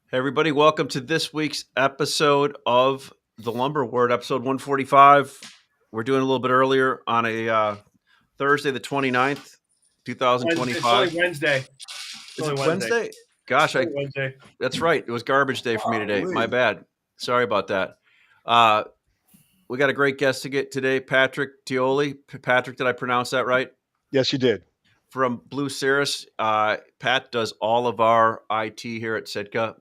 Hey, everybody, welcome to this week's episode of The Lumber Word, episode 145. We're doing a little bit earlier on a Thursday, the 29th, It's only 2025. Wednesday. Is it Wednesday? Gosh, It's only Wednesday. that's right. It was garbage day for me today. My bad. Sorry about that. We got a great guest to get today, Patrick Tioli. Patrick, did I pronounce that right? Yes, you did. From Blue Cirrus. Pat does all of our IT here at Sitka.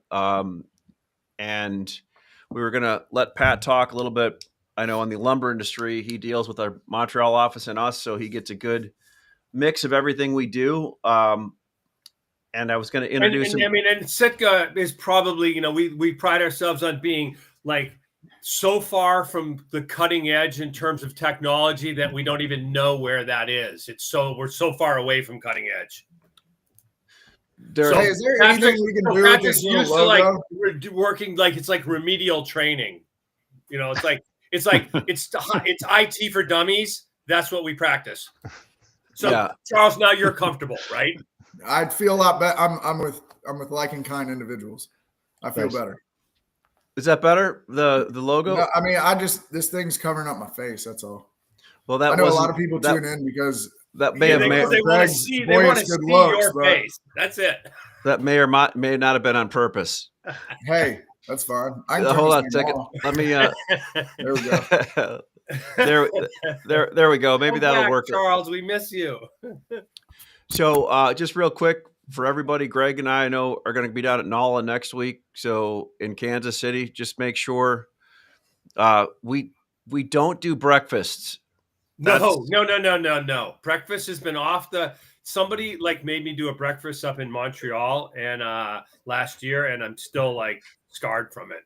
And we were going to let Pat talk a little bit. I know in the lumber industry, he deals with our Montreal office and us, so he gets a good mix of everything we do. And I was going to introduce him. And Sitka is probably, we pride ourselves on being like so far from the cutting edge in terms of technology that we don't even know where that is. We're so far away from cutting edge. Is there anything we can do with this used logo? to like working like it's like remedial training. It's IT for dummies. That's what we practice. So yeah. Charles, now you're comfortable, right? I'd feel a lot better. I'm with like and kind individuals. I feel better. Is that better? The logo? No, I mean, this thing's covering up my face. That's all. Well, I know a lot of people tune in because that may have they want to see your face. That's it. That may or may not have been on purpose. Hey, that's fine. Hold on a second. Let me. There we go. There we go. Maybe that'll work. Charles, we miss you. So, just real quick for everybody, Greg and I know are going to be down at NOLA next week. So in Kansas City, just make sure we don't do breakfasts. No. Breakfast has been off somebody like made me do a breakfast up in Montreal and last year, and I'm still like scarred from it.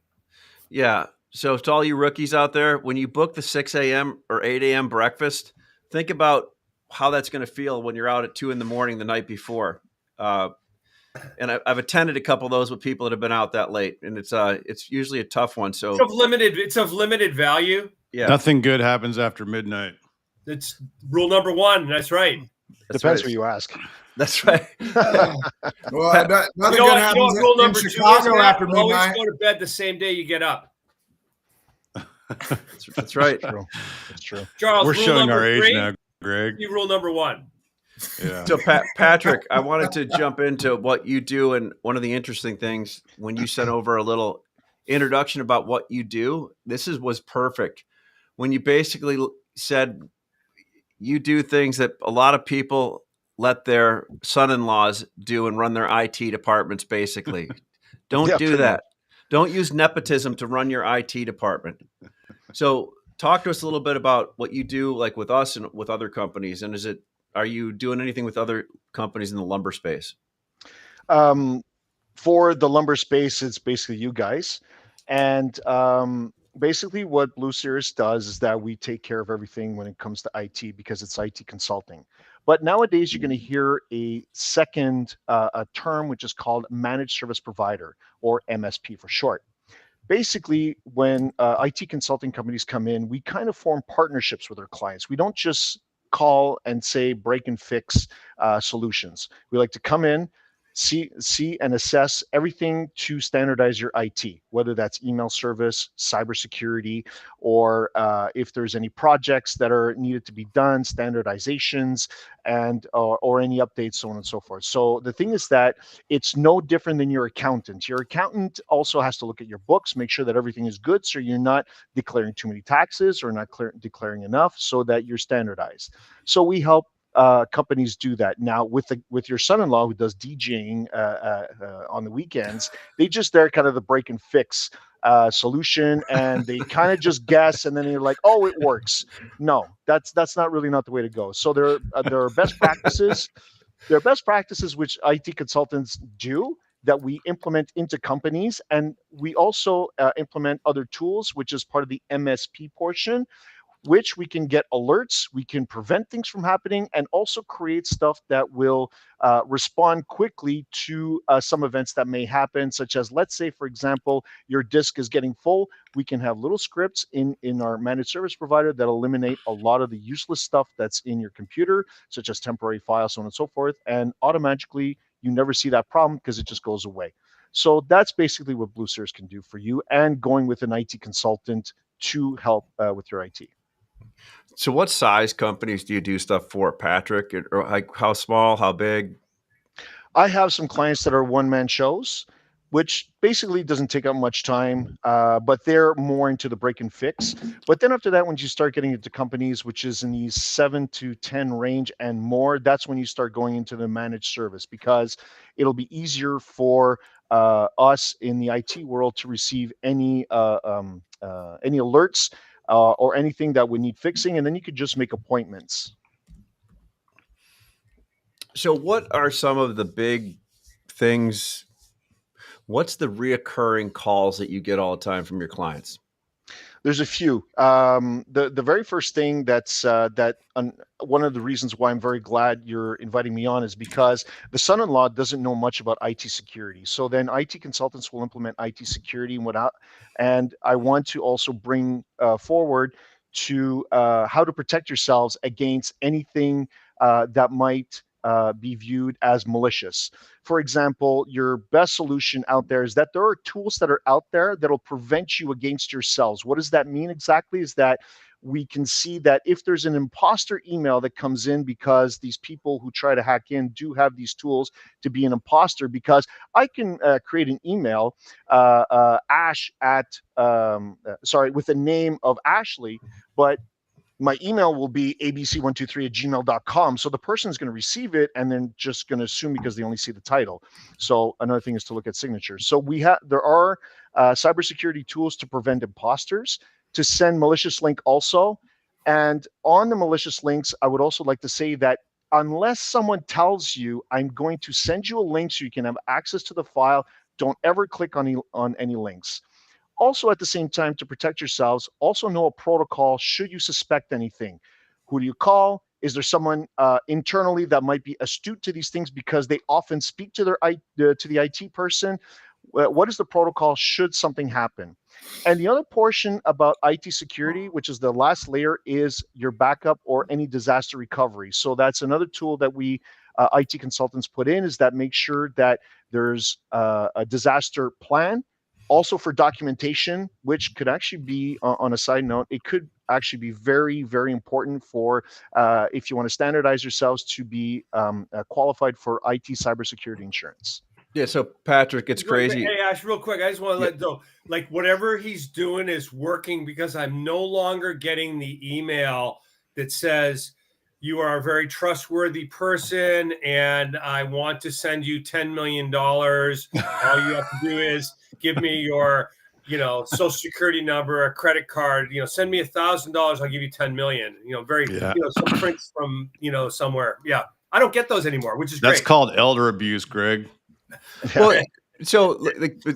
Yeah. So to all you rookies out there, when you book the 6 a.m. or 8 a.m. breakfast, think about how that's going to feel when you're out at 2 a.m. the night before. And I've attended a couple of those with people that have been out that late, and it's usually a tough one. So it's of limited value. Yeah. Nothing good happens after midnight. It's rule number one. That's right. Depends who you ask. That's right. Well, nothing good happens rule in number Chicago after midnight. Always go to bed the same day you get up. That's right. That's true. Charles, we're showing our age now, Greg. You rule number one. Yeah. So Patrick, I wanted to jump into what you do, and one of the interesting things when you sent over a little introduction about what you do, was perfect. When you basically said you do things that a lot of people let their son-in-laws do and run their IT departments, basically. Don't do that. Don't use nepotism to run your IT department. So talk to us a little bit about what you do, like with us and with other companies. And are you doing anything with other companies in the lumber space? For the lumber space, it's basically you guys. And basically what Blue Cirrus does is that we take care of everything when it comes to IT because it's IT consulting. But nowadays, you're going to hear a second a term which is called managed service provider, or MSP for short. Basically, when IT consulting companies come in, we kind of form partnerships with our clients. We don't just call and say break and fix solutions. We like to come in, see and assess everything to standardize your IT, whether that's email service, cybersecurity, or if there's any projects that are needed to be done, standardizations, and or any updates, so on and so forth. So the thing is that it's no different than your accountant. Your accountant also has to look at your books, make sure that everything is good, so you're not declaring too many taxes or not declaring enough, so that you're standardized. So we help companies do that. Now with your son-in-law who does DJing on the weekends, they're kind of the break and fix solution, and they kind of just guess, and then they're like, oh, it works. No, that's not the way to go. So there are best practices. There are best practices which IT consultants do that we implement into companies, and we also implement other tools, which is part of the MSP portion, which we can get alerts, we can prevent things from happening, and also create stuff that will respond quickly to some events that may happen, such as, let's say, for example, your disk is getting full. We can have little scripts in our managed service provider that eliminate a lot of the useless stuff that's in your computer, such as temporary files, so on and so forth, and automatically you never see that problem because it just goes away. So that's basically what Blue Cirrus can do for you, and going with an IT consultant to help with your IT. So what size companies do you do stuff for, Patrick? Or like how small, how big? I have some clients that are one-man shows, which basically doesn't take up much time, but they're more into the break and fix. But then after that, once you start getting into companies, which is in the 7 to 10 range and more, that's when you start going into the managed service, because it'll be easier for us in the IT world to receive any alerts or anything that would need fixing, and then you could just make appointments. So what are some of the big things? What's the reoccurring calls that you get all the time from your clients? There's a few. The very first thing that's one of the reasons why I'm very glad you're inviting me on is because the son-in-law doesn't know much about IT security. So then IT consultants will implement IT security and whatnot. And I want to also bring forward to how to protect yourselves against anything that might be viewed as malicious. For example, your best solution out there is that there are tools that are out there that'll prevent you against yourselves. What does that mean exactly? Is that we can see that if there's an imposter email that comes in, because these people who try to hack in do have these tools to be an imposter, because I can create an email, Ash at, with the name of Ashley, but my email will be abc123@gmail.com. So the person is going to receive it and then just going to assume because they only see the title. So another thing is to look at signatures. So there are cybersecurity tools to prevent imposters, to send malicious link also. And on the malicious links, I would also like to say that unless someone tells you, I'm going to send you a link so you can have access to the file, don't ever click on any links. Also, at the same time, to protect yourselves, also know a protocol should you suspect anything. Who do you call? Is there someone internally that might be astute to these things, because they often speak to the IT person? What is the protocol should something happen? And the other portion about IT security, which is the last layer, is your backup or any disaster recovery. So that's another tool that we IT consultants put in, is that make sure that there's a disaster plan. Also for documentation, which could actually be, on a side note, it could actually be very, very important for if you want to standardize yourselves to be qualified for IT cybersecurity insurance. Yeah, so Patrick, it's crazy. Hey, Ash, real quick, I just want to let know, like, whatever he's doing is working, because I'm no longer getting the email that says you are a very trustworthy person and I want to send you $10 million. All you have to do is give me your, social security number, a credit card, send me $1,000. I'll give you 10 million, some prints from, somewhere. Yeah. I don't get those anymore, which is great. That's called elder abuse, Greg. Well, so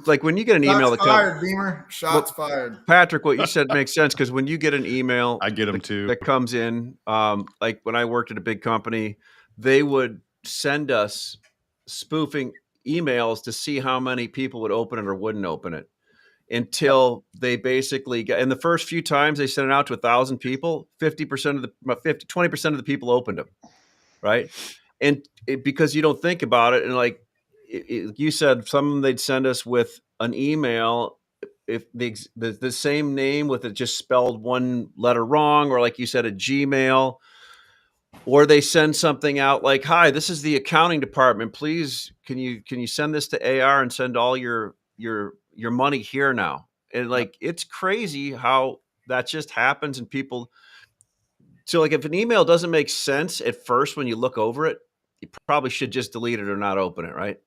like when you get an email that fired, Beamer. Shots fired. Patrick, what you said makes sense, because when you get an email, I get them too, that comes in, like when I worked at a big company, they would send us spoofing emails to see how many people would open it or wouldn't open it, until they basically got, in the first few times they sent it out to 1,000 people, 20% of the people opened them, right? And because you don't think about it, and like you said, some of them they'd send us with an email, if the same name with it just spelled one letter wrong, or like you said, a Gmail, or they send something out like, "Hi, this is the accounting department. Please, can you send this to AR and send all your money here now?" And like, it's crazy how that just happens, and people. So like, if an email doesn't make sense at first when you look over it, you probably should just delete it or not open it, right?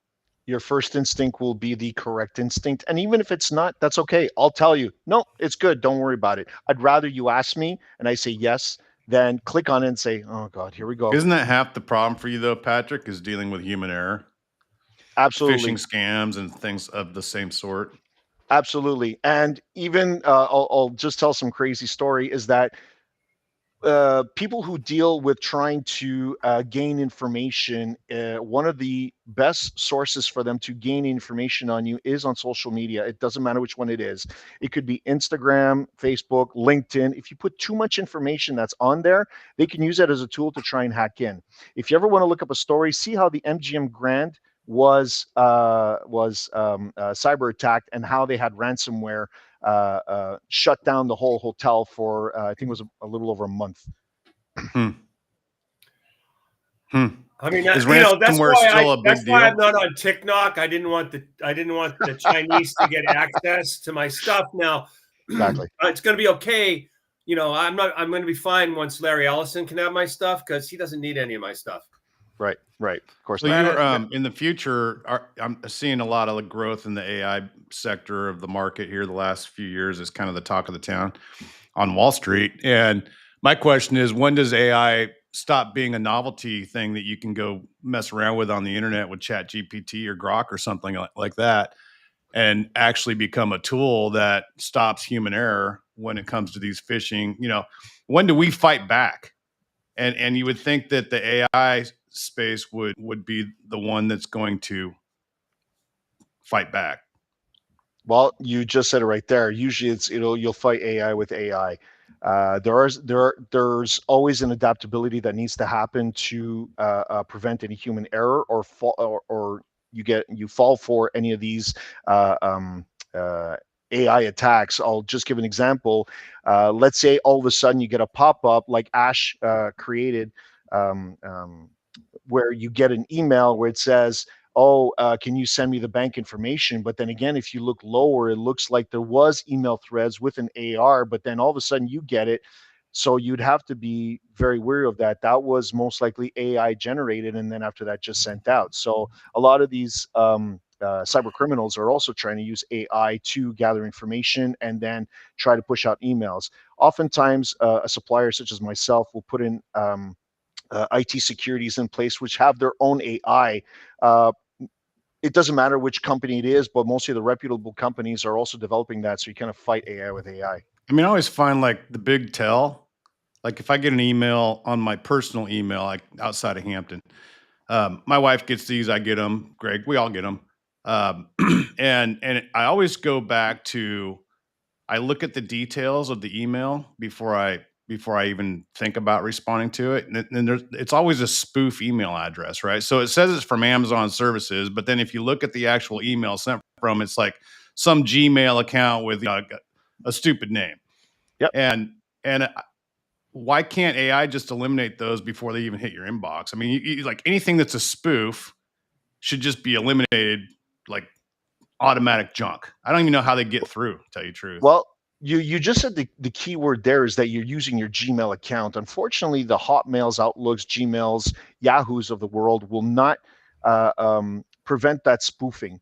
Your first instinct will be the correct instinct. And even if it's not, that's okay. I'll tell you, no, it's good. Don't worry about it. I'd rather you ask me and I say yes, than click on it and say, oh God, here we go. Isn't that half the problem for you though, Patrick, is dealing with human error? Absolutely. Phishing scams and things of the same sort. Absolutely. And even I'll just tell some crazy story, is that people who deal with trying to gain information, one of the best sources for them to gain information on you is on social media. It doesn't matter which one it is. It could be Instagram, Facebook, LinkedIn. If you put too much information that's on there, they can use that as a tool to try and hack in. If you ever want to look up a story, see how the MGM Grand was cyber attacked, and how they had ransomware shut down the whole hotel for I think it was a little over a month. Hmm. Hmm. I mean, Is you know, that's ransomware why still a big that's why deal? I'm not on TikTok. I didn't want the Chinese to get access to my stuff. Now, Exactly. it's going to be okay. You know, I'm going to be fine once Larry Ellison can have my stuff, because he doesn't need any of my stuff. Right. Of course. So not. you're in the future. I'm seeing a lot of growth in the AI sector of the market here. The last few years is kind of the talk of the town on Wall Street. And my question is, when does AI stop being a novelty thing that you can go mess around with on the internet with Chat GPT or Grok or something like that, and actually become a tool that stops human error when it comes to these phishing? You know, when do we fight back? And you would think that the AI space would be the one that's going to fight back. Well, you just said it right there. Usually, you'll fight AI with AI. There's always an adaptability that needs to happen to prevent any human error, or you fall for any of these AI attacks. I'll just give an example. Let's say all of a sudden you get a pop-up like Ash created, where you get an email where it says, oh, can you send me the bank information? But then again, if you look lower, it looks like there was email threads with an AR, but then all of a sudden you get it. So you'd have to be very wary of that. That was most likely AI generated, and then after that, just sent out. So a lot of these cyber criminals are also trying to use AI to gather information and then try to push out emails. Oftentimes, a supplier such as myself will put in IT securities in place which have their own AI. It doesn't matter which company it is, but mostly the reputable companies are also developing that. So you kind of fight AI with AI. I mean, I always find like the big tell, like if I get an email on my personal email, like outside of Hampton, my wife gets these, I get them, Greg, we all get them. And I always go back to, I look at the details of the email before I even think about responding to it. And it's always a spoof email address, right? So it says it's from Amazon services, but then if you look at the actual email sent from, it's like some Gmail account with a stupid name. Yep. And why can't AI just eliminate those before they even hit your inbox? I mean, you like anything that's a spoof should just be eliminated, like automatic junk. I don't even know how they get through, to tell you the truth. Well, you just said the key word there is that you're using your Gmail account. Unfortunately, the Hotmails, Outlooks, Gmails, Yahoos of the world will not prevent that spoofing.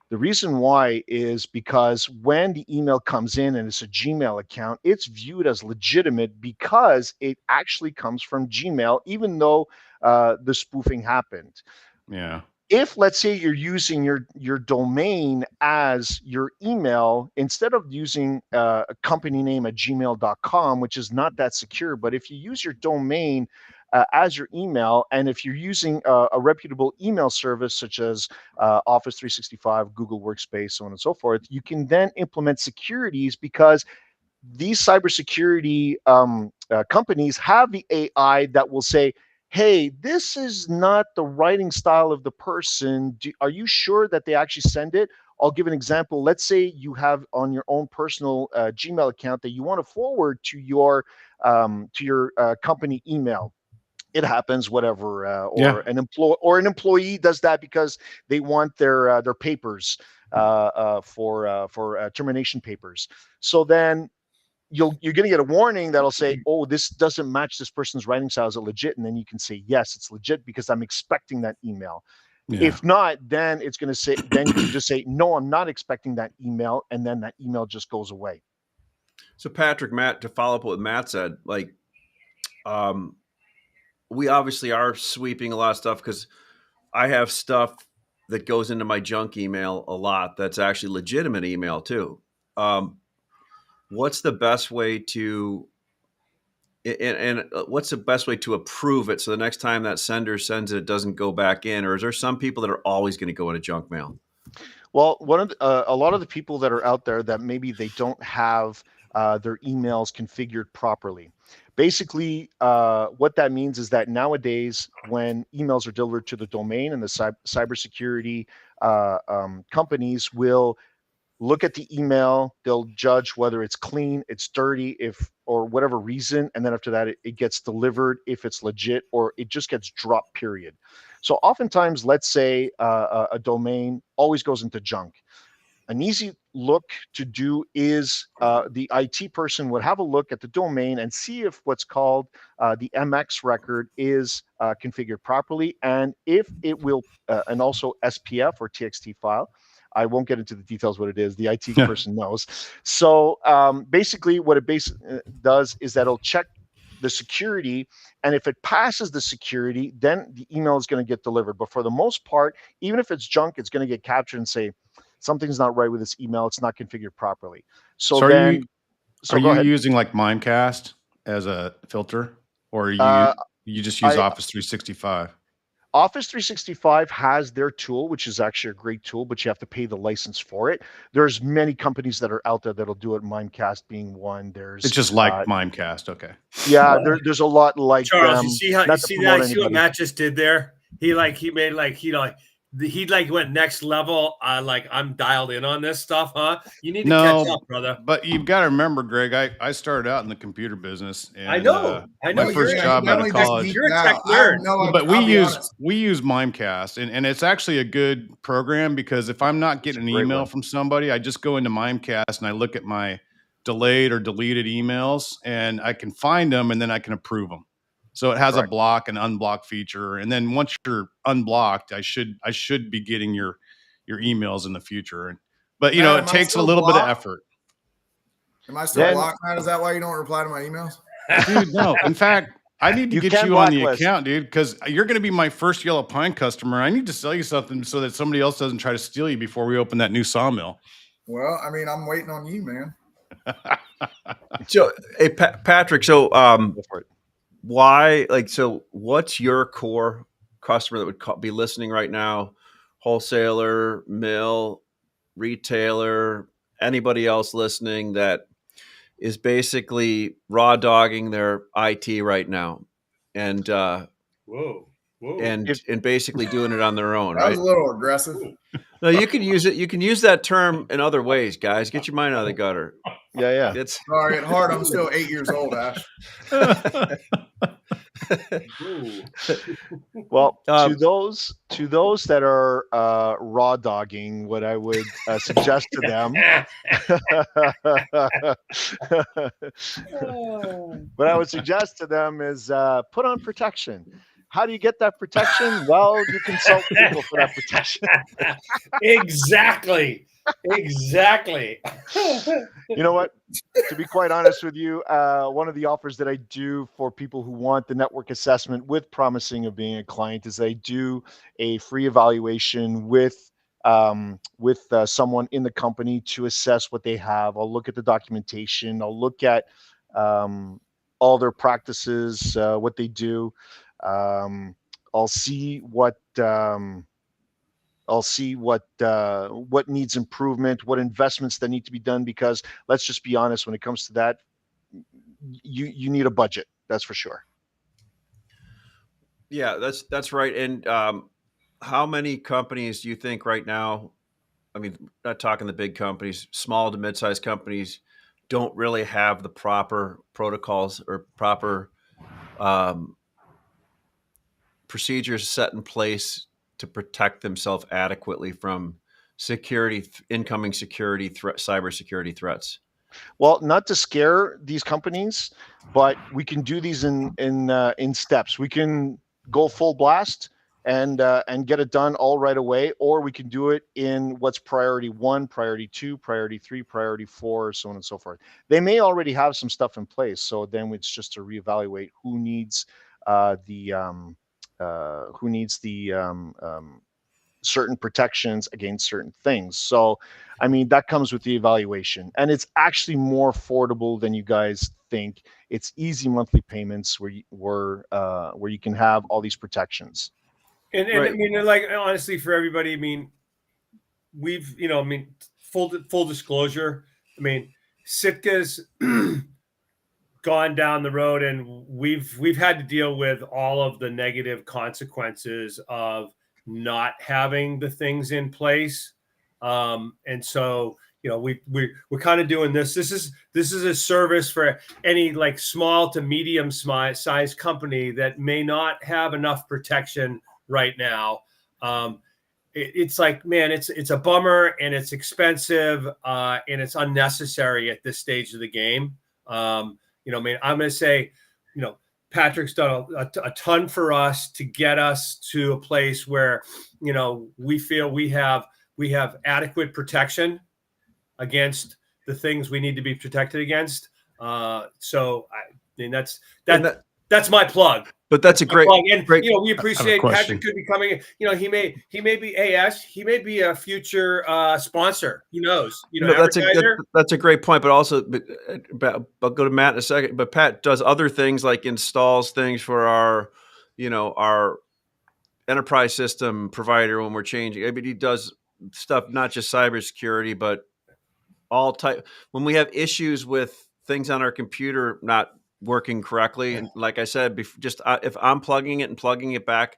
The reason why is because when the email comes in and it's a Gmail account, it's viewed as legitimate because it actually comes from Gmail, even though the spoofing happened. Yeah. If, let's say, you're using your domain as your email, instead of using a company name at gmail.com, which is not that secure, but if you use your domain as your email, and if you're using a reputable email service such as Office 365, Google Workspace, so on and so forth, you can then implement securities, because these cybersecurity companies have the AI that will say, hey, this is not the writing style of the person. Are you sure that they actually send it? I'll give an example. Let's say you have on your own personal Gmail account that you want to forward to your company email. It happens, whatever, or an employee does that because they want their papers for termination papers. So then you're going to get a warning that'll say, oh, this doesn't match this person's writing style. Is it legit? And then you can say, yes, it's legit because I'm expecting that email. Yeah. If not, then it's going to say, then you can just say, no, I'm not expecting that email. And then that email just goes away. So Patrick, Matt, to follow up what Matt said, like, we obviously are sweeping a lot of stuff because I have stuff that goes into my junk email a lot that's actually legitimate email too. What's the best way to what's the best way to approve it so the next time that sender sends it, it doesn't go back in? Or is there some people that are always going to go into junk mail? Well, a lot of the people that are out there that maybe they don't have their emails configured properly. Basically, what that means is that nowadays, when emails are delivered to the domain, and the cybersecurity companies will look at the email, they'll judge whether it's clean, it's dirty, if or whatever reason, and then after that it gets delivered if it's legit, or it just gets dropped, period. So oftentimes, let's say a domain always goes into junk. An easy look to do is the IT person would have a look at the domain and see if what's called the MX record is configured properly, and if it will, and also SPF or TXT file. I won't get into the details what it is. The IT person knows. So basically, what it does is that it'll check the security, and if it passes the security, then the email is going to get delivered. But for the most part, even if it's junk, it's going to get captured and say, something's not right with this email. It's not configured properly. So then, are go you ahead. using like Mimecast as a filter, or you just use Office 365? Office 365 has their tool, which is actually a great tool, but you have to pay the license for it. There's many companies that are out there that'll do it, Mimecast being one. It's just like Mimecast, okay. Yeah, there's a lot like Charles, them. you see how you see that? You see what Matt just did there? He went next level. Like, I'm dialed in on this stuff, huh? You need to catch up, brother. But you've got to remember, Greg, I started out in the computer business. And, I know. My first job out of college. You're a tech nerd. But we use Mimecast, and it's actually a good program, because if I'm not getting an email from somebody, I just go into Mimecast and I look at my delayed or deleted emails, and I can find them, and then I can approve them. So it has a block and unblock feature, and then once you're unblocked, I should be getting your emails in the future. But you know, it takes a little bit of effort. Am I still blocked, Matt? Is that why you don't reply to my emails? Dude, no. In fact, I need to get you on the account, dude, because you're going to be my first Yellow Pine customer. I need to sell you something so that somebody else doesn't try to steal you before we open that new sawmill. Well, I mean, I'm waiting on you, man. So, hey, Patrick, so what's your core customer that would be listening right now? Wholesaler, mill, retailer, anybody else listening that is basically raw dogging their IT right now, and and basically doing it on their own. That was a little aggressive. No, you can use it. You can use that term in other ways, guys. Get your mind out of the gutter. Yeah. It's sorry at heart. I'm still 8 years old, Ash. Well, to those that are raw dogging, what I would suggest to them, is put on protection. How do you get that protection? Well, you consult people for that protection. Exactly. You know what? To be quite honest with you, one of the offers that I do for people who want the network assessment with promising of being a client is I do a free evaluation with someone in the company to assess what they have. I'll look at the documentation. I'll look at all their practices, what they do. I'll see what needs improvement, what investments that need to be done, because let's just be honest, when it comes to that, you need a budget. That's for sure. Yeah, that's right. And how many companies do you think right now, I mean, not talking the big companies, small to mid-sized companies, don't really have the proper protocols or proper procedures set in place to protect themselves adequately from incoming cybersecurity threats? Well, not to scare these companies, but we can do these in steps. We can go full blast and get it done all right away, or we can do it in what's priority 1, priority 2, priority 3, priority 4, so on and so forth. They may already have some stuff in place, so then it's just to reevaluate who needs certain protections against certain things. So, I mean, that comes with the evaluation, and it's actually more affordable than you guys think. It's easy monthly payments where you can have all these protections. And right. I mean, like, honestly, for everybody, I mean, we've, full disclosure. I mean, Sitka's gone down the road, and we've had to deal with all of the negative consequences of not having the things in place. And so, we're kind of doing this. This is a service for any like small to medium size company that may not have enough protection right now. It's like, man, it's a bummer, and it's expensive, and it's unnecessary at this stage of the game. I'm going to say, Patrick's done a ton for us to get us to a place where, we feel we have adequate protection against the things we need to be protected against. So that's my plug. But that's a great. And we appreciate question. Patrick could be coming. He may be AS. He may be a future sponsor. Who knows? That's a great point. But also, I'll go to Matt in a second. But Pat does other things like installs things for our enterprise system provider when we're changing. I mean, he does stuff not just cybersecurity, but all type. When we have issues with things on our computer not working correctly, and like I said, if I'm plugging it and plugging it back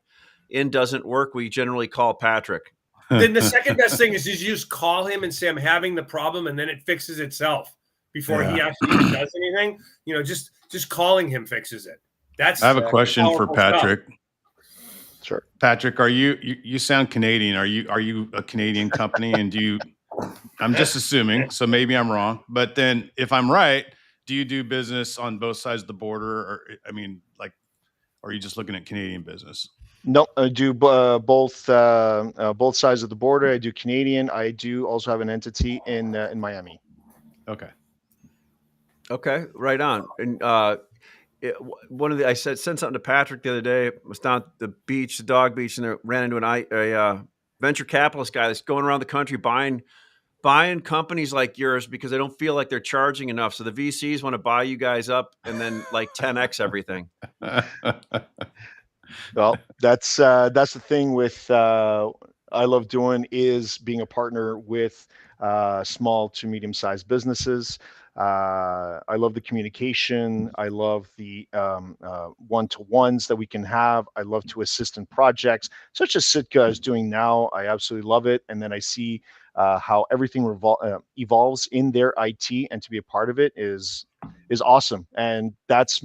in doesn't work, we generally call Patrick. Then the second best thing is you just call him and say, I'm having the problem, and then it fixes itself before he actually even does anything. Just calling him fixes it. I have a question for Patrick. Stuff. Sure. Patrick, you sound Canadian. Are you a Canadian company? And I'm just assuming, so maybe I'm wrong, but then if I'm right, do you do business on both sides of the border? Or, are you just looking at Canadian business? No, I do both sides of the border. I do Canadian. I do also have an entity in Miami. Okay. Okay, right on. And I sent something to Patrick the other day. I was down at the beach, the dog beach, and I ran into a venture capitalist guy that's going around the country buying companies like yours because they don't feel like they're charging enough. So the VCs want to buy you guys up and then like 10x everything. Well, that's the thing with I love doing is being a partner with small to medium-sized businesses. I love the communication. I love the one-to-ones that we can have. I love to assist in projects such as Sitka is doing now. I absolutely love it. And then I see how everything evolves in their IT, and to be a part of it is awesome. And that's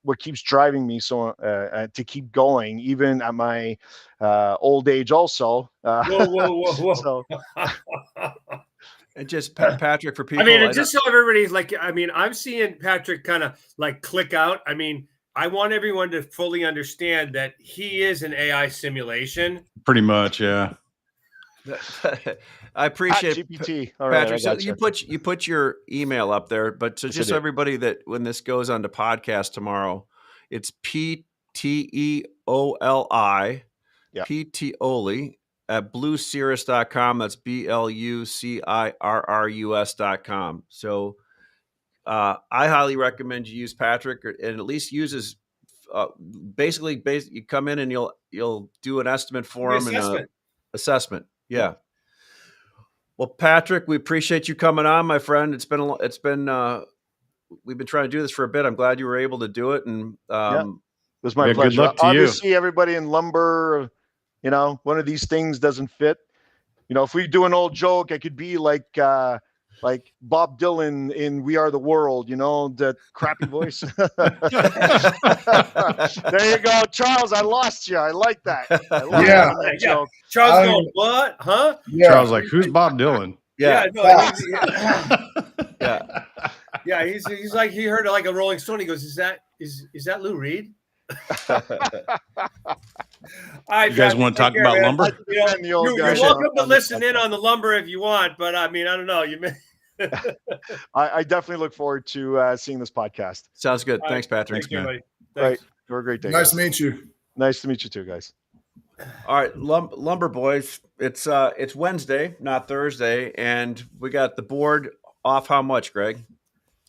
what keeps driving me to keep going, even at my old age also. Whoa. So, and just Patrick, for people. Just so everybody's like, I'm seeing Patrick kind of like click out. I want everyone to fully understand that he is an AI simulation. Pretty much, yeah. I appreciate GPT. All right, Patrick. So you put your email up there, but so just so everybody that when this goes on to podcast tomorrow, it's PTEOLI PTOLI at bluecirrus.com. That's BLUCIRRUS.com. So I highly recommend you use Patrick, and at least uses basically you come in and you'll do an estimate for him and assessment. Yeah. Well, Patrick, we appreciate you coming on, my friend. It's been we've been trying to do this for a bit. I'm glad you were able to do it, and it was my pleasure. Good luck to Obviously, everybody in lumber, one of these things doesn't fit. If we do an old joke, I could be like Bob Dylan in "We Are the World," that crappy voice. There you go, Charles. I lost you. I like that. That joke. Charles going, what? Huh? Yeah. Charles like, who's Bob Dylan? yeah. Yeah, he's like, he heard like a Rolling Stone. He goes, is that Lou Reed? All right, you guys want to talk about lumber? You're welcome to listen in on the lumber if you want, but I don't know. You may. I definitely look forward to seeing this podcast. Sounds good. Thanks, Patrick. Thanks, man. All right. Have a great day. Nice to meet you. Nice to meet you too, guys. All right, lumber boys. It's Wednesday, not Thursday, and we got the board off. How much, Greg?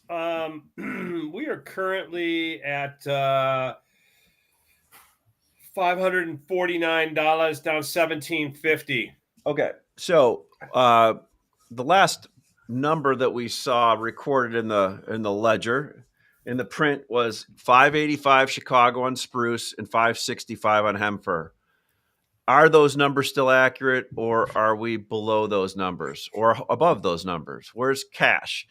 We are currently at $549, down $1,750. Okay, so the last number that we saw recorded in the ledger in the print was 585 Chicago on spruce and 565 on hemper. Are those numbers still accurate, or are we below those numbers or above those numbers? Where's cash?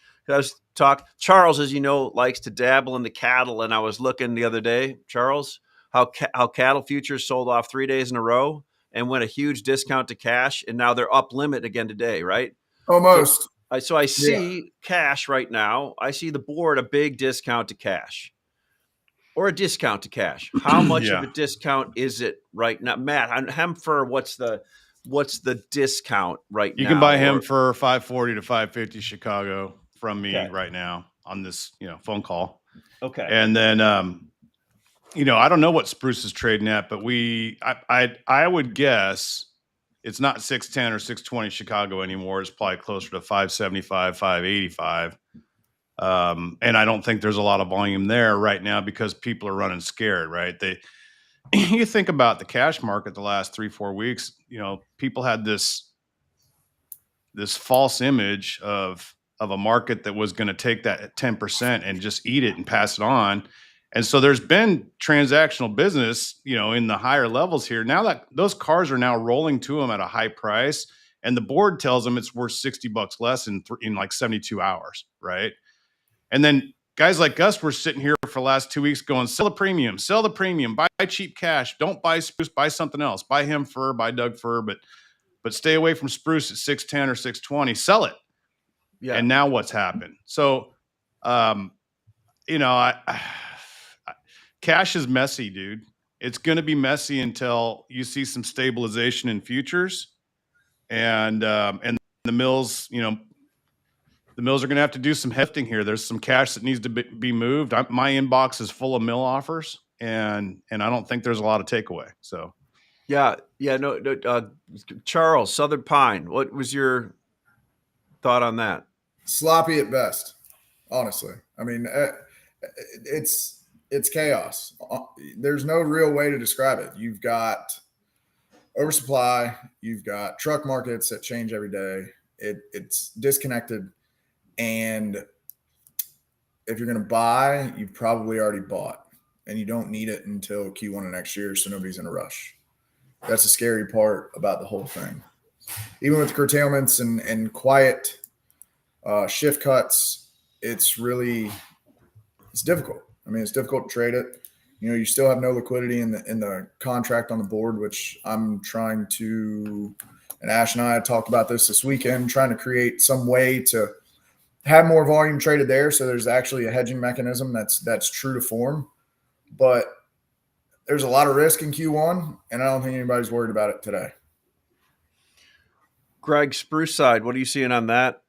Charles, as you know, likes to dabble in the cattle, and I was looking the other day, Charles, how cattle futures sold off 3 days in a row and went a huge discount to cash, and now they're up limit again today, right? Almost. So I see cash right now. I see the board a big discount to cash, or a discount to cash. How much of a discount is it right now, Matt? On hemper, what's the discount right now? You can buy him for 540 to 550 Chicago from me right now on this phone call. Okay, and then I don't know what spruce is trading at, but I would guess it's not 610 or 620 Chicago anymore. It's probably closer to 575, 585. And I don't think there's a lot of volume there right now because people are running scared, right? You think about the cash market the last 3-4 weeks, people had this false image of a market that was going to take that 10% and just eat it and pass it on. And so there's been transactional business, in the higher levels here. Now that those cars are now rolling to them at a high price, and the board tells them it's worth $60 less in like 72 hours, right? And then guys like us were sitting here for the last 2 weeks going, sell the premium, buy cheap cash, don't buy spruce, buy something else, buy him fir, buy Doug fir, but stay away from spruce at 610 or 620, sell it. Yeah. And now what's happened? So, cash is messy, dude. It's going to be messy until you see some stabilization in futures, and the mills, the mills are going to have to do some hefting here. There's some cash that needs to be moved. My inbox is full of mill offers, and I don't think there's a lot of takeaway. So, Charles, Southern Pine, what was your thought on that? Sloppy at best, honestly. I mean, it's chaos. There's no real way to describe it. You've got oversupply. You've got truck markets that change every day. It's disconnected. And if you're going to buy, you've probably already bought, and you don't need it until Q1 of next year, so nobody's in a rush. That's the scary part about the whole thing. Even with curtailments and quiet shift cuts, it's difficult. I mean, it's difficult to trade it. You still have no liquidity in the contract on the board, which I'm trying to, and Ash and I talked about this weekend, trying to create some way to have more volume traded there. So there's actually a hedging mechanism that's true to form, but there's a lot of risk in Q1, and I don't think anybody's worried about it today. Greg, spruce side, what are you seeing on that?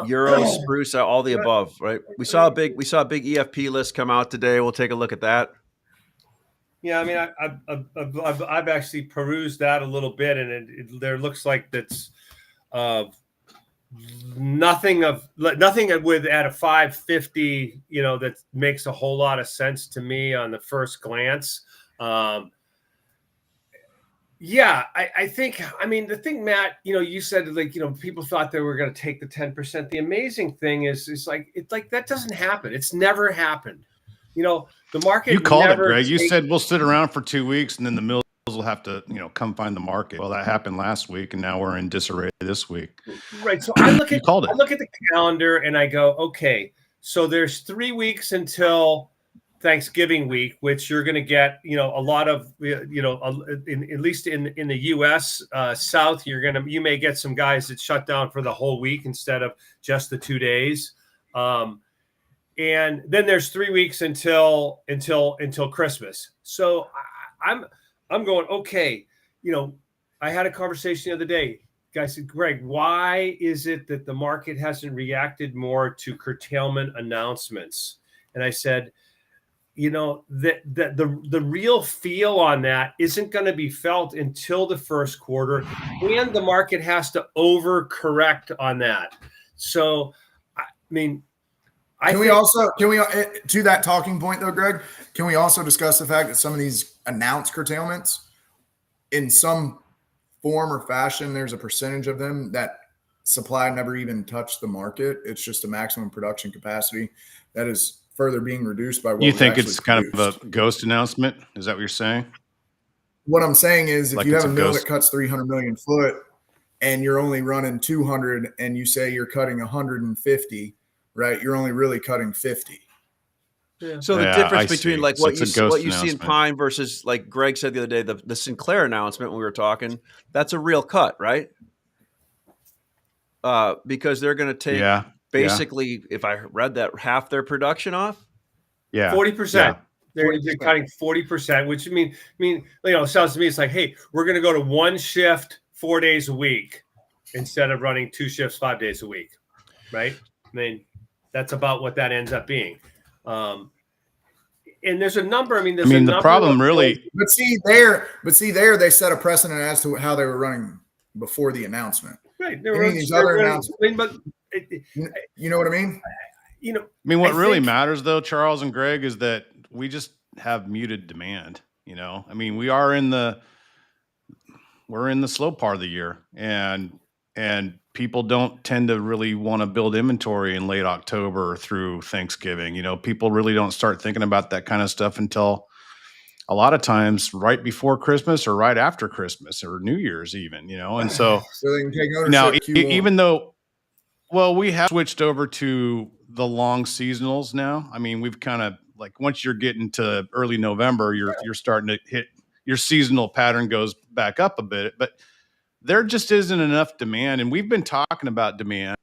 Euro, spruce, all the above, right? We saw a big EFP list come out today. We'll take a look at that. Yeah, I mean, I've actually perused that a little bit, and there looks like that's nothing with at a 550, that makes a whole lot of sense to me on the first glance. Yeah, I think, I mean, the thing, Matt, you said, people thought they were going to take the 10%. The amazing thing is that doesn't happen. It's never happened. The market. You called it, Greg. You said we'll sit around for 2 weeks and then the mills will have to, come find the market. Well, that happened last week, and now we're in disarray this week. Right. So I look at the calendar and I go, okay, so there's 3 weeks until Thanksgiving week, which you're going to get, a lot of, at least in the U.S. South, you may get some guys that shut down for the whole week instead of just the 2 days. And then there's 3 weeks until Christmas. So I'm going, okay, I had a conversation the other day. Guy said, Greg, why is it that the market hasn't reacted more to curtailment announcements? And I said, the real feel on that isn't going to be felt until the first quarter, and the market has to overcorrect on that. So, I mean, can we to that talking point though, Greg, can we also discuss the fact that some of these announced curtailments in some form or fashion, there's a percentage of them that supply never even touched the market. It's just a maximum production capacity that is further being reduced by what You was think actually it's kind produced. of a ghost announcement? Is that what you're saying? What I'm saying is, if Like you it's have a a mill ghost- that cuts 300 million foot and you're only running 200 and you say you're cutting 150, right? You're only really cutting 50. So the Yeah, difference I between see. like So what it's you a ghost see in announcement. Pine versus, like Greg said the other day, the Sinclair announcement when we were talking, that's a real cut, right? Because they're going to take Yeah. basically, if I read that, half their production off. Yeah. 40%. Yeah. They're 40%. cutting 40%, which it sounds to me, it's like, hey, we're going to go to one shift 4 days a week instead of running 2 shifts 5 days a week, right? I mean, that's about what that ends up being. And there's a number. I mean, the problem really. But see there, they set a precedent as to how they were running before the announcement. Right. These other announcements. But You know what I mean? What really matters though, Charles and Greg, is that we just have muted demand. We're in the slow part of the year, and people don't tend to really want to build inventory in late October through Thanksgiving. People really don't start thinking about that kind of stuff until a lot of times right before Christmas or right after Christmas or New Year's even, and so they can take ownership. now, Q1. even though, well, we have switched over to the long seasonals now. We've kind of like, once you're getting to early November, you're starting to hit your seasonal pattern goes back up a bit, but there just isn't enough demand. And we've been talking about demand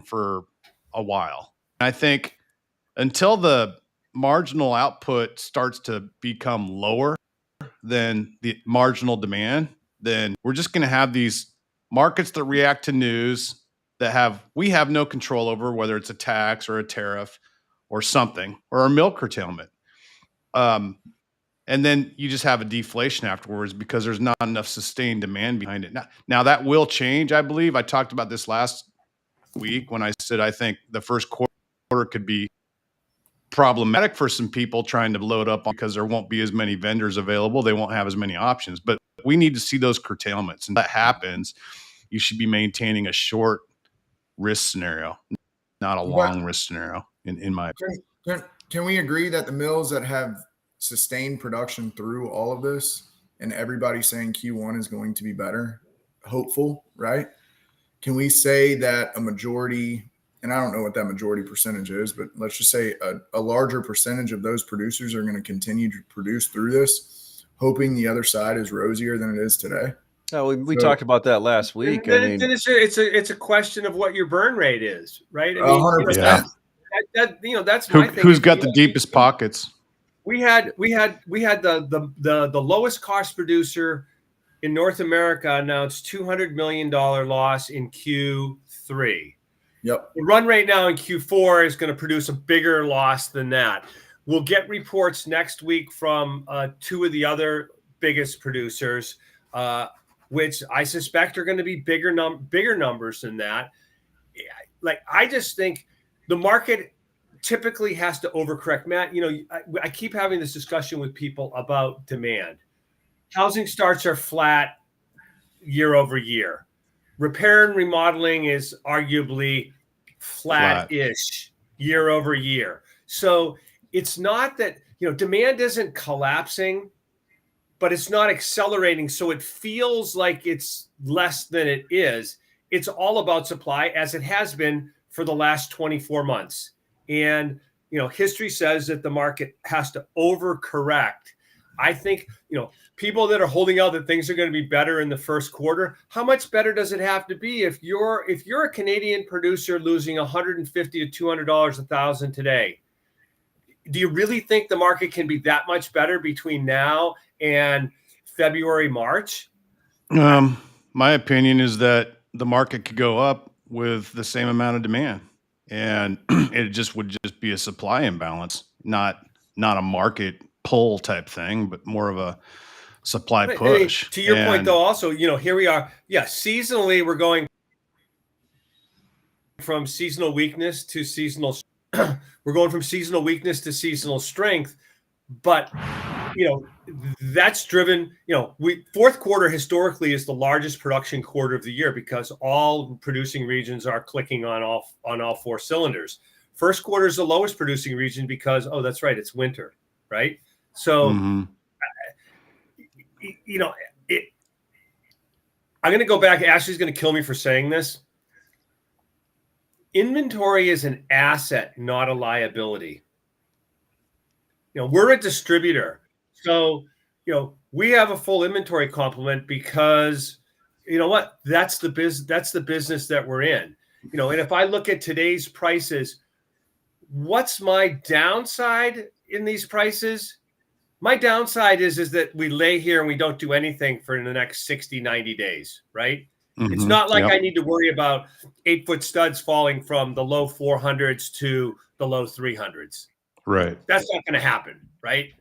for a while. I think until the marginal output starts to become lower than the marginal demand, then we're just going to have these markets that react to news that we have no control over, whether it's a tax or a tariff or something, or a milk curtailment. And then you just have a deflation afterwards because there's not enough sustained demand behind it. Now that will change, I believe. I talked about this last week when I said I think the first quarter could be problematic for some people trying to load up because there won't be as many vendors available. They won't have as many options. But we need to see those curtailments. And if that happens, you should be maintaining a short risk scenario, not a long risk scenario, in my opinion. Can we agree that the mills that have sustained production through all of this, and everybody's saying Q1 is going to be better, hopeful, right? Can we say that a majority, and I don't know what that majority percentage is, but let's just say a larger percentage of those producers are going to continue to produce through this, hoping the other side is rosier than it is today? Oh, we talked about that last week. Then it's a question of what your burn rate is, right? 100%. That's my thing. Who's got the deepest pockets? We had the lowest cost producer in North America announced $200 million loss in Q3. Yep. The run rate now in Q4 is going to produce a bigger loss than that. We'll get reports next week from 2 of the other biggest producers, which I suspect are going to be bigger numbers than that. I just think the market typically has to overcorrect. Matt, I keep having this discussion with people about demand. Housing starts are flat year over year. Repair and remodeling is arguably flat-ish year over year. So it's not that, demand isn't collapsing, but it's not accelerating. So it feels like it's less than it is. It's all about supply, as it has been for the last 24 months. And, history says that the market has to overcorrect. I think, people that are holding out that things are going to be better in the first quarter, how much better does it have to be if you're a Canadian producer losing $150 to $200 a thousand today? Do you really think the market can be that much better between now and February, March? My opinion is that the market could go up with the same amount of demand, and it would just be a supply imbalance, not a market pull type thing, but more of a supply push. To your point, though, also, here we are. Yeah, seasonally, we're going from seasonal weakness to seasonal. We're going from seasonal weakness to seasonal strength, but that's driven, fourth quarter historically is the largest production quarter of the year because all producing regions are clicking on all four cylinders. First quarter is the lowest producing region because, that's right, it's winter, right? So, I'm going to go back. Ashley's going to kill me for saying this. Inventory is an asset, not a liability. We're a distributor. So, we have a full inventory complement because, what? That's the business that we're in. And if I look at today's prices, what's my downside in these prices? My downside is that we lay here and we don't do anything for the next 60, 90 days, right? It's not like I need to worry about 8-foot studs falling from the low 400s to the low 300s. Right. That's not going to happen, right?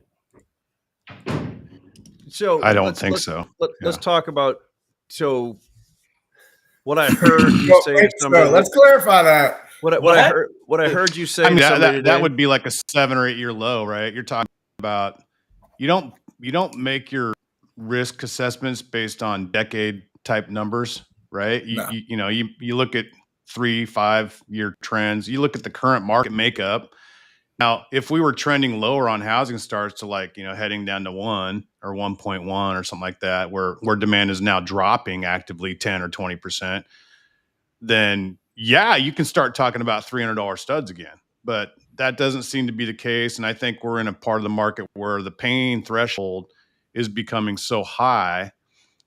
So I don't think so. Let's talk about what I heard you say to somebody. Let's clarify that. What I heard you say. I mean, to somebody that would be like a 7 or 8 year low, right? You're talking about you don't make your risk assessments based on decade type numbers, right? No. You look at 3-5 year trends. You look at the current market makeup. Now, if we were trending lower on housing starts to heading down to 1 or 1.1 or something like that, where demand is now dropping actively 10 or 20%, then yeah, you can start talking about $300 studs again. But that doesn't seem to be the case. And I think we're in a part of the market where the pain threshold is becoming so high,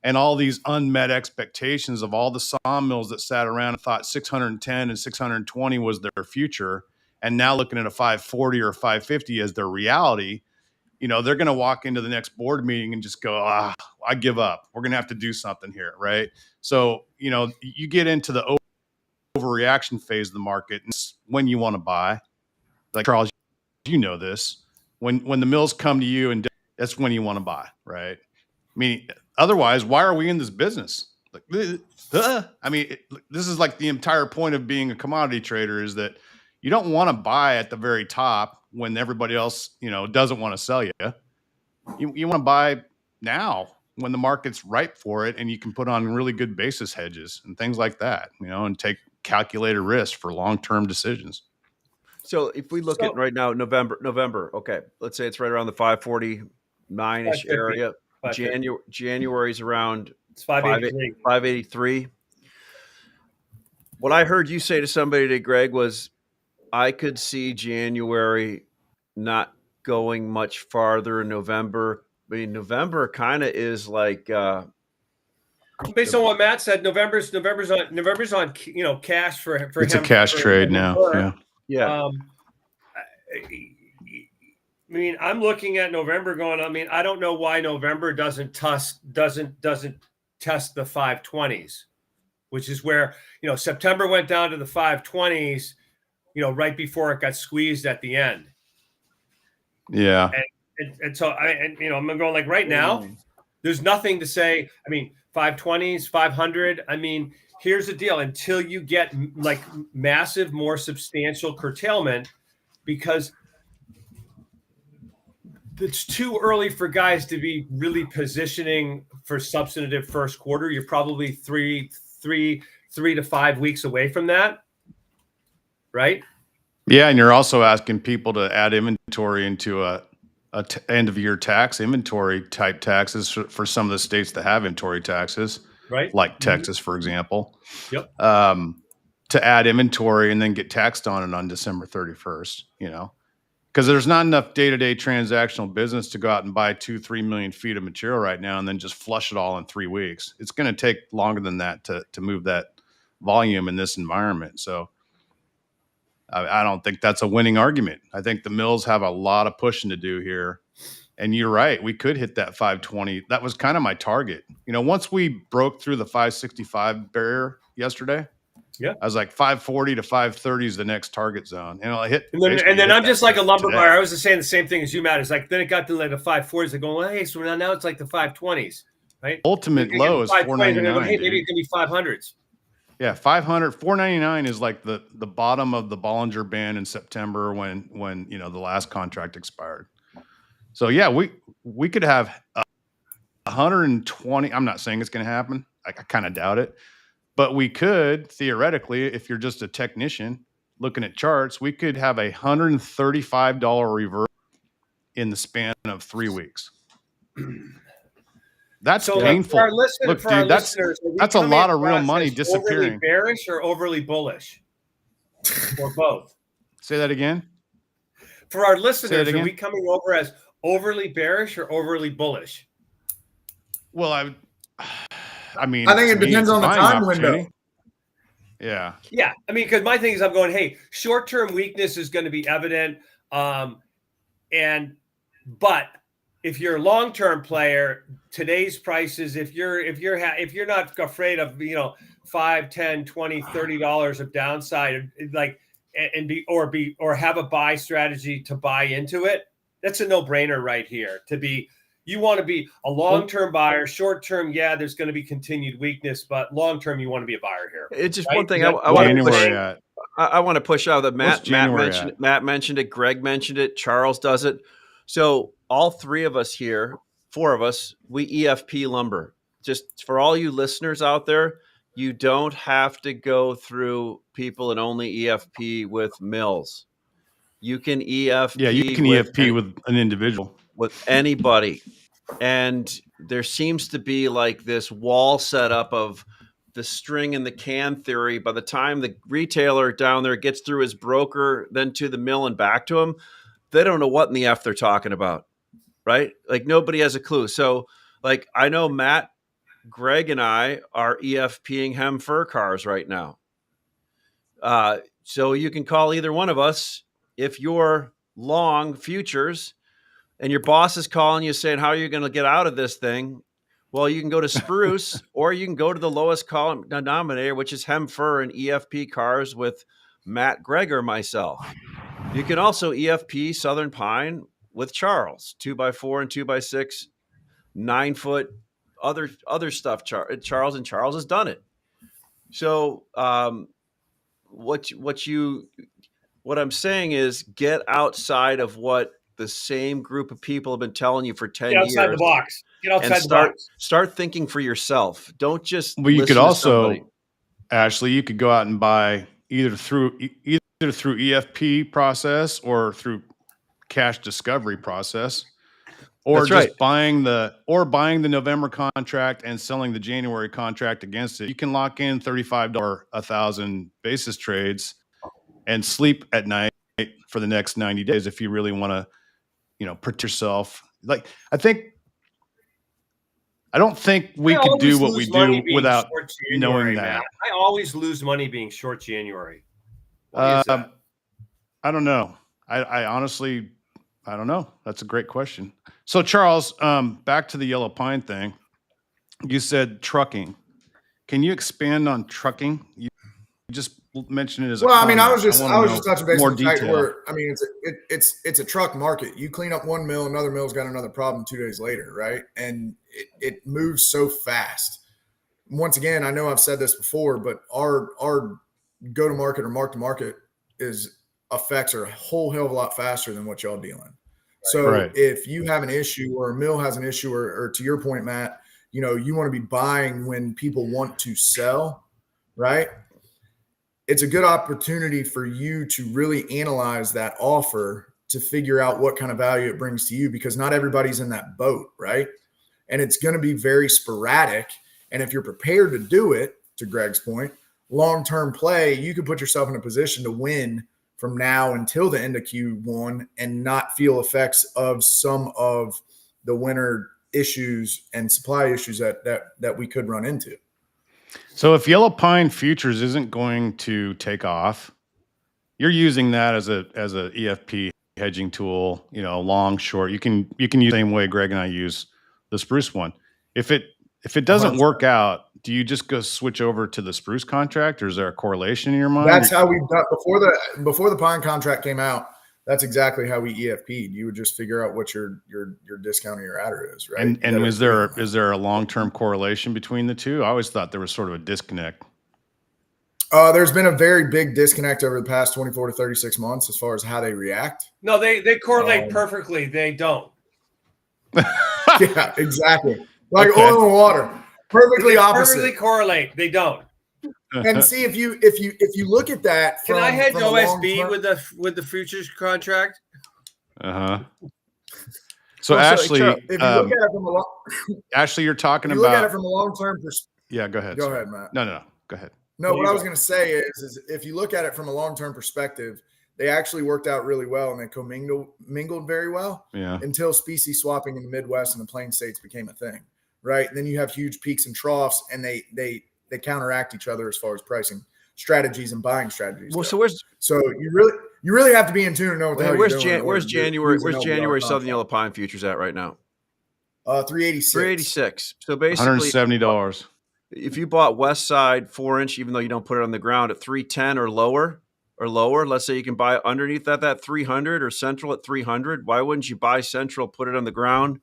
and all these unmet expectations of all the sawmills that sat around and thought 610 and 620 was their future, and now looking at a 540 or 550 as their reality, they're going to walk into the next board meeting and just go, I give up. We're going to have to do something here, right? So, you get into the overreaction phase of the market, and when you want to buy. Like Charles, this. When the mills come to you, and that's when you want to buy, right? I mean, otherwise, why are we in this business? This is like the entire point of being a commodity trader is that you don't want to buy at the very top when everybody else, doesn't want to sell you. You want to buy now when the market's ripe for it, and you can put on really good basis hedges and things like that, and take calculated risk for long-term decisions. So if we look at right now, November, okay, let's say it's right around the 549-ish area. January's around 583. What I heard you say to somebody today, Greg, was I could see January not going much farther in November. I mean, November kind of is like based on what Matt said, November's on cash for it's him. A cash trade now. Yeah. I'm looking at November going, I don't know why November doesn't test the 520s, which is where, September went down to the 520s, right before it got squeezed at the end. Yeah. And so I'm going like right now, there's nothing to say. 520s, 500. Here's the deal. Until you get like massive, more substantial curtailment, because it's too early for guys to be really positioning for substantive first quarter. You're probably 3 to 5 weeks away from that, right? Yeah, and you're also asking people to add inventory into a end of year tax inventory type taxes for some of the states that have inventory taxes, right? Like Texas, for example. Yep. To add inventory and then get taxed on it on December 31st, because there's not enough day-to-day transactional business to go out and buy 2-3 million feet of material right now and then just flush it all in 3 weeks. It's going to take longer than that to move that volume in this environment. So I don't think that's a winning argument. I think the mills have a lot of pushing to do here. And you're right. We could hit that 520. That was kind of my target. Once we broke through the 565 barrier yesterday, yeah, I was like 540 to 530 is the next target zone. And I hit. And then I'm just like a lumber buyer. I was just saying the same thing as you, Matt. It's like, then it got to like the 540s. They're going, well, hey, so now it's like the 520s, right? Ultimate low is 499. Hey, maybe it can be 500s. Yeah, 499 is like the bottom of the Bollinger Band in September when the last contract expired. So yeah, we could have 120. I'm not saying it's going to happen. I kind of doubt it, but we could theoretically, if you're just a technician looking at charts, we could have $135 reverse in the span of 3 weeks. That's So, painful. for our listeners, Look, dude, that's a lot of real money disappearing. Overly bearish or overly bullish, or both? Say that again. For our listeners, are we coming over as overly bearish or overly bullish? Well, I mean, I think it depends on the time window. Yeah. Yeah. I mean, because my thing is, I'm going, hey, short-term weakness is going to be evident. But if you're a long-term player, today's prices, if you're not afraid of, $5, $10, $20, $30 of downside, like, or have a buy strategy to buy into it, that's a no-brainer right here. You want to be a long-term buyer. Short-term, yeah, there's going to be continued weakness, but long-term, you want to be a buyer here. It's just right? one thing I want to push out that Matt mentioned it. Greg mentioned it. Charles does it. So all three of us here, four of us, we EFP lumber. Just for all you listeners out there, you don't have to go through people and only EFP with mills. You can EFP. Yeah, you can EFP with an individual. With anybody. And there seems to be like this wall setup of the string in the can theory. By the time the retailer down there gets through his broker, then to the mill and back to him, they don't know what in the F they're talking about, right? Like nobody has a clue. So like I know Matt, Greg, and I are EFPing hem fur cars right now. So you can call either one of us if you're long futures and your boss is calling you saying, how are you going to get out of this thing? Well, you can go to Spruce or you can go to the lowest common denominator, which is hem fur and EFP cars with Matt, Greg, or myself. You can also EFP Southern Pine with Charles, 2x4 and 2x6, 9-foot, other stuff. Charles has done it. So what I'm saying is get outside of what the same group of people have been telling you for 10 years. Get outside the box. Get outside the box. Start thinking for yourself. Don't just. Well, you could also, Ashley, you could go out and buy either through EFP process or through cash discovery process, or buying the November contract and selling the January contract against it. You can lock in $35 1,000 basis trades and sleep at night for the next 90 days if you really want to, protect yourself. Like I don't think we could do what we do without knowing that. I always lose money being short January. Why is that? I don't know. I honestly, I don't know. That's a great question. So Charles, back to the yellow pine thing. You said trucking. Can you expand on trucking? You just mentioned it as a comment. I mean, I was just touching base on the fact where, I mean, it's a truck market. You clean up one mill, another mill's got another problem 2 days later, right? And it moves so fast. Once again, I know I've said this before, but our go to market or mark to market effects are a whole hell of a lot faster than what y'all dealing. So if you have an issue or a mill has an issue, or to your point, Matt, you want to be buying when people want to sell, right? It's a good opportunity for you to really analyze that offer to figure out what kind of value it brings to you, because not everybody's in that boat, right? And it's going to be very sporadic. And if you're prepared to do it, to Greg's point, long-term play, you could put yourself in a position to win from now until the end of Q1 and not feel effects of some of the winter issues and supply issues that we could run into. So if yellow pine futures isn't going to take off, you're using that as a EFP hedging tool, long, short. You can use the same way Greg and I use the spruce one. If it doesn't work out, do you just go switch over to the spruce contract, or is there a correlation in your mind? That's how we've done before the pine contract came out. That's exactly how we EFP'd. You would just figure out what your discount or your adder is, right? And is there a long-term correlation between the two? I always thought there was sort of a disconnect. There's been a very big disconnect over the past 24 to 36 months as far as how they react. No, they correlate perfectly. They don't. Yeah, exactly. Like oil and water, perfectly opposite. Perfectly correlate. They don't. And see if you look at that Can from, I hedge from a long OSB term, with the futures contract? So Well, Ashley, if you look at it from a long, Ashley, you're talking if you look at about it from a long term perspective. yeah. Go ahead. Go sorry. ahead, Matt. No. Go ahead. No, what I was going to say is if you look at it from a long term perspective, they actually worked out really well and they mingled very well. Yeah. Until species swapping in the Midwest and the Plain States became a thing, right? And then you have huge peaks and troughs, and they counteract each other as far as pricing strategies and buying strategies. Well, go. So you really have to be in tune and know what the hell where's you're doing. Where's January? Where's LBR January contract. Southern Yellow Pine futures at right now? 386. 386. So basically, $170. if you bought West Side 4-inch, even though you don't put it on the ground at 310 or lower, let's say you can buy underneath that at 300 or Central at 300. Why wouldn't you buy Central, put it on the ground,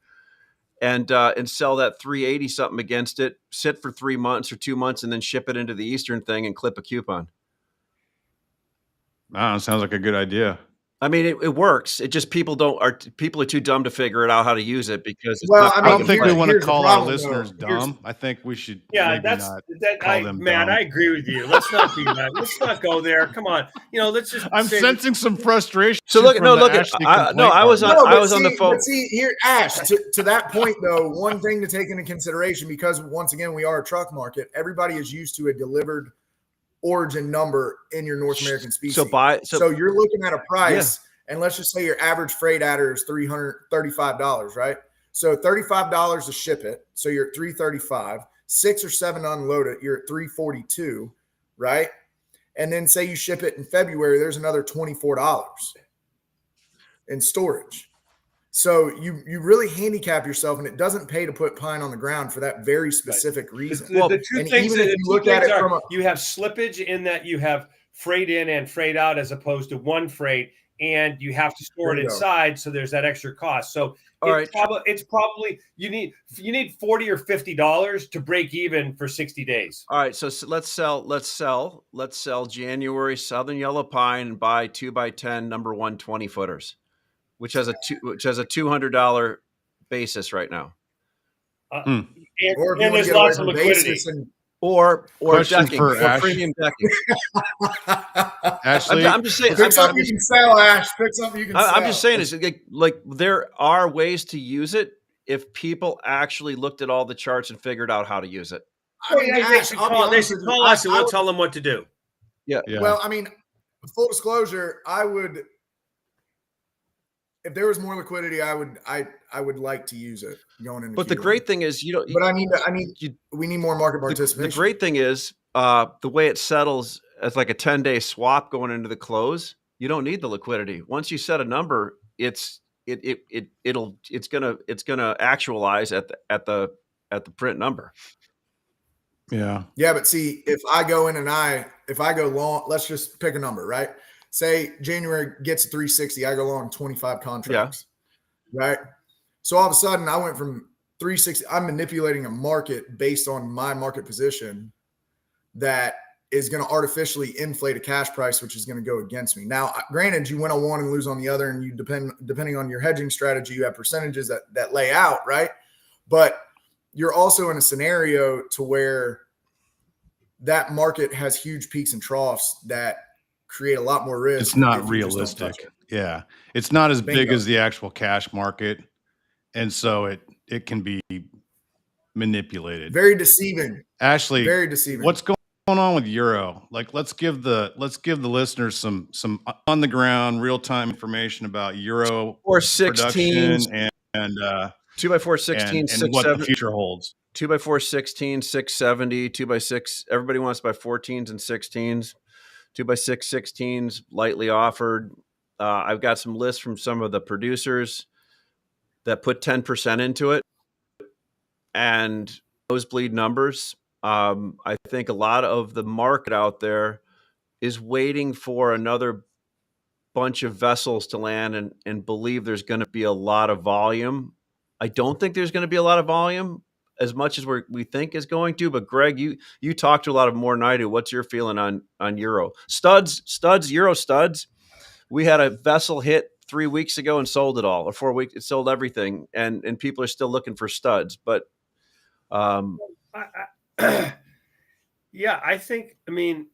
and sell that 380 something against it, sit for 3 months or 2 months, and then ship it into the Eastern thing and clip a coupon? Sounds like a good idea. I mean, it works. It just people are too dumb to figure it out how to use it because it's Well, not I I mean, don't think we here's- want to here's the call our problem, listeners though. Here's- dumb. I think we should Yeah, maybe that's not that. call them Matt, dumb. I agree with you. Let's not do that. Let's not go there. Come on. Let's just. I'm say sensing some frustration. So look, from no, the look, Ashley I complaint was party. on, No, I was on the phone. But see, here, Ash, to that point, though, one thing to take into consideration, because once again, we are a truck market, everybody is used to a delivered origin number in your North American species. So you're looking at a price, and let's just say your average freight adder is $335, right? So $35 to ship it. So you're at $335, 6 or 7 to unload it, you're at $342, right? And then say you ship it in February, there's another $24 in storage. So you really handicap yourself, and it doesn't pay to put pine on the ground for that very specific reason. The two and things even if you look at it from you have slippage in that you have freight in and freight out as opposed to one freight, and you have to store it inside, so there's that extra cost. So it's probably you need $40 or $50 to break even for 60 days. All right, so let's sell January Southern Yellow Pine and buy 2x10 number 1 20-footers, which has a $200 basis right now. And or if you want to there's get away lots of from liquidity. basis and Or Question decking, for or Ash. premium decking. Ashley, I'm just saying. pick something you can sell, Ash. Pick something you can sell. I'm just saying is like there are ways to use it if people actually looked at all the charts and figured out how to use it. I mean, They Ash, should I'll be call honest with you, us and I we'll would- tell them what to do. yeah. Well, I mean, full disclosure, I would, if there was more liquidity, I would like to use it going into. But the Q1. great thing is, we need more market participation. the great thing is the way it settles as like a 10-day swap going into the close. You don't need the liquidity. Once you set a number, it's gonna actualize at the print number. Yeah. Yeah, but see, if I go in and if I go long, let's just pick a number, right? Say January gets to 360, I go long 25 contracts, right? So all of a sudden I went from 360, I'm manipulating a market based on my market position that is going to artificially inflate a cash price, which is going to go against me. Now, granted, you win on one and lose on the other, and you depending on your hedging strategy, you have percentages that lay out, right? But you're also in a scenario to where that market has huge peaks and troughs that create a lot more risk. It's not if you just don't touch realistic. it. Yeah. It's not as big Bingo. as the actual cash market. And so it can be manipulated. Very deceiving. Ashley, Very deceiving. what's going on with Euro? Like, let's give the listeners some on the ground real time information about Euro Or production 16 and 2x4 16 and what the future holds. 2x4 16 670 2x6. Everybody wants to buy 14s and 16s. 2x6 16s lightly offered. I've got some lists from some of the producers that put 10% into it, and nosebleed numbers. I think a lot of the market out there is waiting for another bunch of vessels to land and believe there's going to be a lot of volume. I don't think there's going to be a lot of volume as much as we think is going to. But Greg, you talk to a lot of more than I do. What's your feeling on Euro studs, Euro studs? We had a vessel hit 3 weeks ago and sold it all, or 4 weeks. It sold everything, and people are still looking for studs. But yeah, I think. I mean,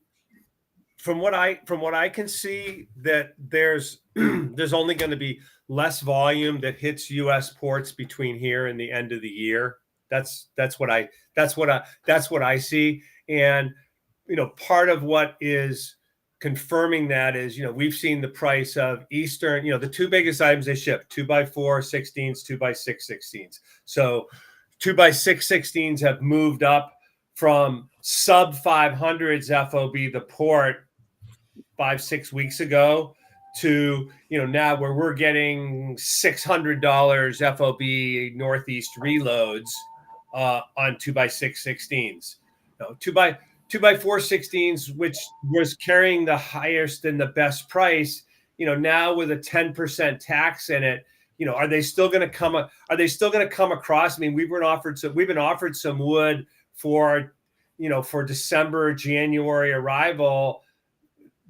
from what I can see, that there's there's only going to be less volume that hits U.S. ports between here and the end of the year. That's what I see. And part of what is confirming that is, we've seen the price of Eastern, the two biggest items they ship, 2x4 16s, 2x6 16s. So 2x6 16s have moved up from sub 500s FOB the port 5-6 weeks ago to now where we're getting $600 FOB Northeast reloads on 2x6 16s. 2x4 16s, which was carrying the highest and the best price, now with a 10% tax in it, are they still going to come across? I mean, we've been offered some wood for December, January arrival,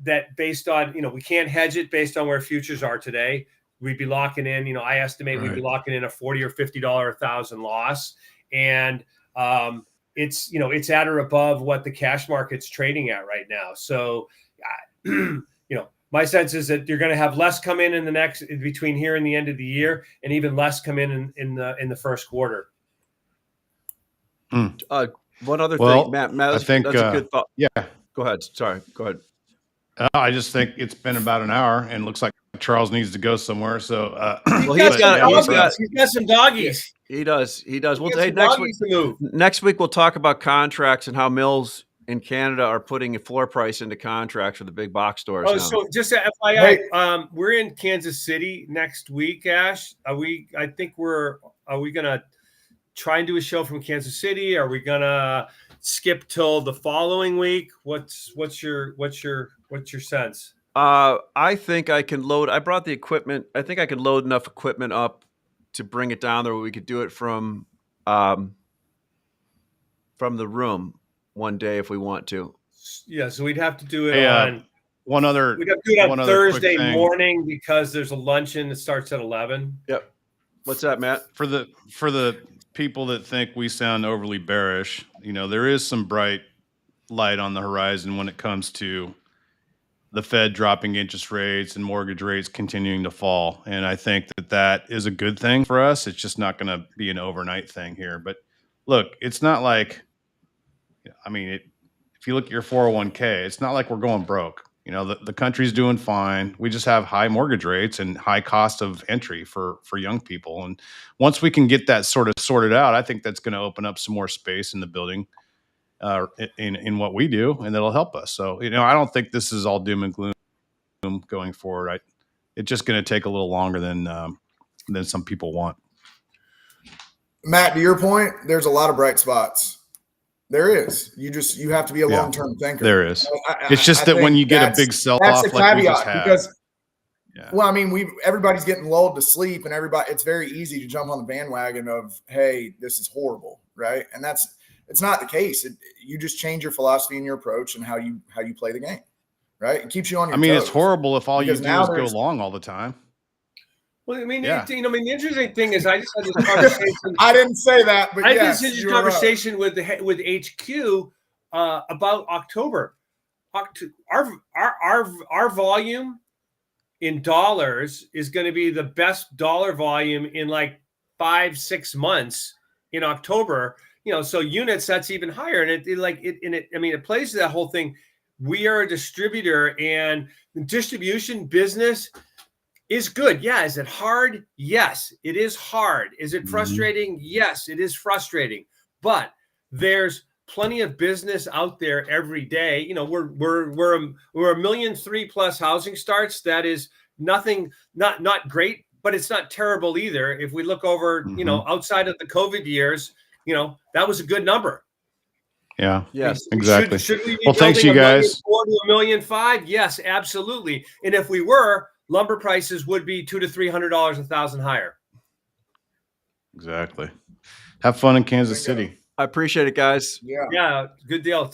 that based on, we can't hedge it based on where futures are today. We'd be locking in, I estimate we'd be locking in a $40 or $50 a thousand loss. And it's at or above what the cash market's trading at right now. So, my sense is that you're going to have less come in the next, between here and the end of the year, and even less come in the first quarter. One other thing, Matt, I think that's a good thought. Yeah. Go ahead. Sorry. Go ahead. I just think it's been about an hour, and looks like Charles needs to go somewhere. So, well, he's got some doggies. He does. Well, Hey, next week we'll talk about contracts and how mills in Canada are putting a floor price into contracts for the big box stores. So just a FYI, we're in Kansas City next week, Ash. Are we gonna try and do a show from Kansas City? Are we gonna skip till the following week? What's your sense? I think I can load. I brought the equipment. I think I can load enough equipment up to bring it down there where we could do it from the room one day if we want to. Yeah, so we'd have to do it on we'd have to do it on Thursday morning because there's a luncheon that starts at 11. Yep. What's that, Matt? For the people that think we sound overly bearish, there is some bright light on the horizon when it comes to the Fed dropping interest rates and mortgage rates continuing to fall. And I think that is a good thing for us. It's just not going to be an overnight thing here. But look, it's not like, if you look at your 401k, it's not like we're going broke. The country's doing fine. We just have high mortgage rates and high cost of entry for young people. And once we can get that sort of sorted out, I think that's going to open up some more space in the building in what we do, and that'll help us. So, I don't think this is all doom and gloom going forward. It's just going to take a little longer than some people want. Matt, to your point, there's a lot of bright spots. There is. You have to be a long-term thinker. There is. It's just that when you get a big sell-off like we just had. Everybody's getting lulled to sleep, and it's very easy to jump on the bandwagon of, hey, this is horrible, right? And it's not the case. You just change your philosophy and your approach and how you play the game, right? It keeps you on your toes. It's horrible if all you do is go long all the time. Well, the interesting thing is, I just had this conversation. I didn't say that, but I just had this conversation with HQ about October. Our volume in dollars is going to be the best dollar volume in like 5-6 months in October. So units, that's even higher, and it plays to that whole thing. We are a distributor, and the distribution business is good. Yeah. Is it hard? Yes, it is hard. Is it frustrating? Yes, it is frustrating. But there's plenty of business out there every day. We're 1.3 million plus housing starts. That is nothing, not great, but it's not terrible either. If we look over, outside of the COVID years, that was a good number. Yeah. Yes. Exactly. Should we be well, thanks you guys. 1.4 to 1.5 million? Yes, absolutely. And if we were, lumber prices would be $200 to $300 a thousand higher. Exactly. Have fun in Kansas City. I appreciate it, guys. Yeah. Good deal.